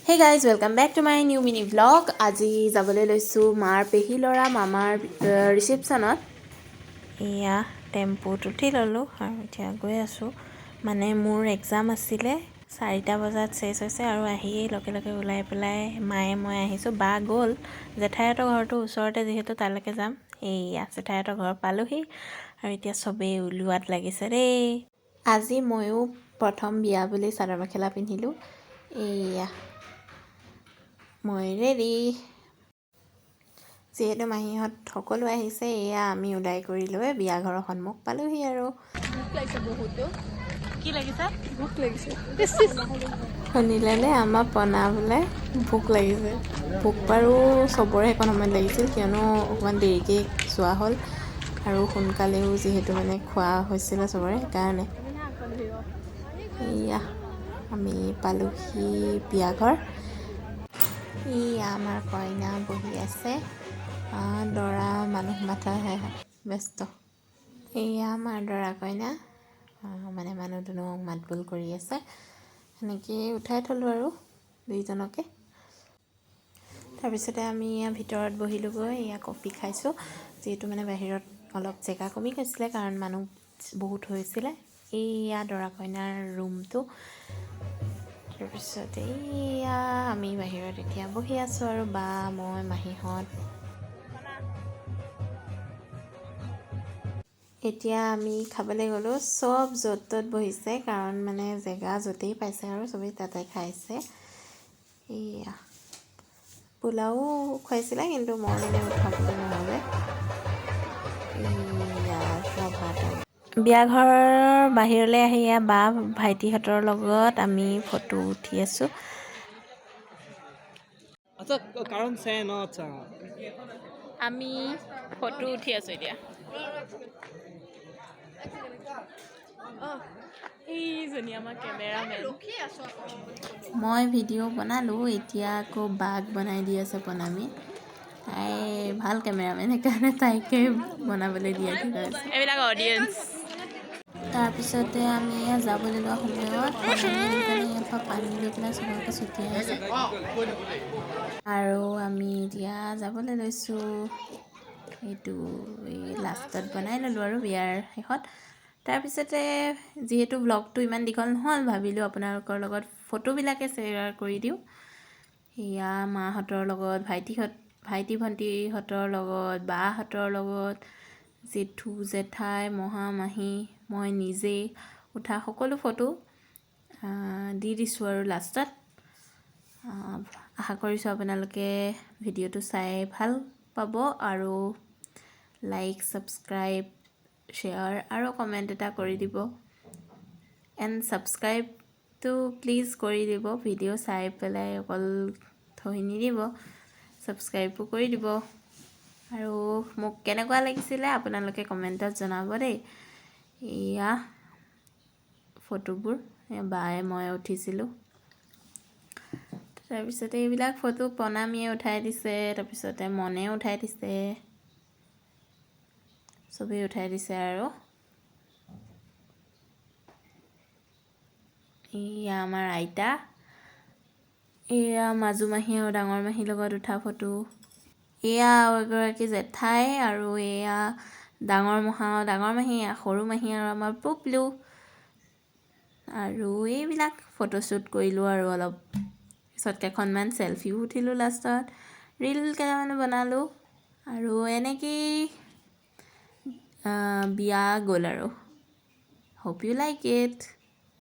Hey guys, welcome back to my new mini vlog. আজি যাবলৈ লৈছোঁ মাৰ পেহী ল'ৰা মামাৰ ৰিচেপশ্যনত। এয়া টেম্পুত উঠি ল'লোঁ আৰু এতিয়া গৈ আছোঁ। মানে মোৰ এক্সাম আছিলে 4টা বজাত শেষ হৈছে আৰু আহিয়েই লগে লগে ওলাই পেলাই মায়ে মই আহিছোঁ। বা গ'ল জেঠাইহঁতৰ ঘৰটো ওচৰতে যিহেতু তালৈকে যাম। এয়া জেঠাইহঁতৰ ঘৰ পালোহি আৰু এতিয়া চবেই ওলোৱাত লাগিছে দেই। আজি ময়ো প্ৰথম বিয়া বুলি চাদৰ মেখেলা পিন্ধিলোঁ। এয়া মই ৰেডি। যিহেতু মাহীহঁত সকলো আহিছে, এয়া আমি ওলাই কৰি লৈ বিয়া ঘৰৰ সন্মুখ পালোহি আৰু কি লাগিছে? ভোক লাগিছে। শুনিলেনে আমাৰ বনাবলৈ ভোক লাগিছে। ভোক বাৰু চবৰে সেইকণ সময়ত লাগিছিল, কিয়নো অকণমান দেৰিকৈ যোৱা হ'ল আৰু সোনকালেও যিহেতু মানে খোৱা হৈছিলে চবৰে, সেইকাৰণে এয়া আমি পালোহি বিয়াঘৰ। আমাৰ কইনা বহি আছে, দৰা মানুহ মাতাহে ব্যস্ত। এয়া আমাৰ দৰা কইনা মানে মানুহ দুনুহক মাতবোল কৰি আছে। সেনেকৈয়ে উঠাই থ'লোঁ আৰু দুইজনকে। তাৰপিছতে আমি ভিতৰত বহিলোঁগৈ। এয়া কফি খাইছোঁ, যিহেতু মানে বাহিৰত অলপ জেগা কমি গৈছিলে কাৰণ মানুহ বহুত হৈছিলে। এয়া দৰা কইনাৰ ৰুমটো। তাৰপিছত এয়া আমি বাহিৰত এতিয়া বহি আছোঁ আৰু বা মই মাহীহঁত। এতিয়া আমি খাবলৈ গ'লোঁ। চব য'ত ত'ত বহিছে কাৰণ মানে জেগা য'তেই পাইছে আৰু চবেই তাতে খাইছে। এয়া পোলাও খুৱাইছিলে, কিন্তু মই মানে উঠাবলৈ নহ'লে। এয়া ভাত বিয়া ঘৰৰ বাহিৰলৈ আহি এয়া বা ভাইটিহঁতৰ লগত আমি ফটো উঠি আছোঁ। আমি ফটো উঠি আছোঁ এতিয়া। এইজনী আমাৰ কেমেৰামেন। মই ভিডিঅ' বনালোঁ, এতিয়া আকৌ বাক বনাই দি আছে প্ৰণামী। তাই ভাল কেমেৰামেন, সেইকাৰণে তাইকে বনাবলৈ দিয়া ঠিক আছে। এইবিলাক অডিয়েঞ্চ। তাৰপিছতে আমি যাবলৈ লোৱা সময়ত ইয়াৰ পৰা পানী লৈ পেলাই চবকে ছটিয়াই আছে আৰু আমি এতিয়া যাবলৈ লৈছোঁ। এইটো এই লাষ্টত বনাই ল'লোঁ আৰু বিয়াৰ শেষত। তাৰপিছতে যিহেতু ব্লগটো ইমান দীঘল নহ'ল, ভাবিলোঁ আপোনালোকৰ লগত ফটোবিলাকে শ্বেয়াৰ কৰি দিওঁ। এয়া মাহঁতৰ লগত, ভাইটি ভণ্টিহঁতৰ লগত, বাহঁতৰ লগত, জেঠু জেঠাই, মহা মাহী, মই নিজেই উঠা সকলো ফটো দি দিছোঁ আৰু লাষ্টত। আশা কৰিছোঁ আপোনালোকে ভিডিঅ'টো চাই ভাল পাব আৰু লাইক, ছাবস্ক্ৰাইব, শ্বেয়াৰ আৰু কমেণ্ট এটা কৰি দিব। এণ্ড ছাবস্ক্ৰাইবটো প্লিজ কৰি দিব। ভিডিঅ' চাই পেলাই অকল থৈ নিদিব, ছাবস্ক্ৰাইবো কৰি দিব। আৰু মোক কেনেকুৱা লাগিছিলে আপোনালোকে কমেণ্টত জনাব দেই। এয়া ফটোবোৰ বায়ে মই উঠিছিলোঁ। তাৰপিছতে এইবিলাক ফটো প্ৰণামীয়ে উঠাই দিছে, তাৰপিছতে মনে উঠাই দিছে, চবেই উঠাই দিছে আৰু এয়া আমাৰ আইতা, এয়া মাজু মাহী আৰু ডাঙৰ মাহীৰ লগত উঠা ফটো। এয়া এগৰাকী জেঠাই আৰু এয়া ডাঙৰ মাহী, সৰু মাহী আৰু আমাৰ পুপলু। আৰু এইবিলাক ফটোশ্বুট কৰিলোঁ আৰু অলপ পিছত কেইখনমান চেলফিও উঠিলোঁ। লাষ্টত ৰীল কেইটামান বনালোঁ আৰু এনেকেই বিয়া গ'ল আৰু। Hope you like it.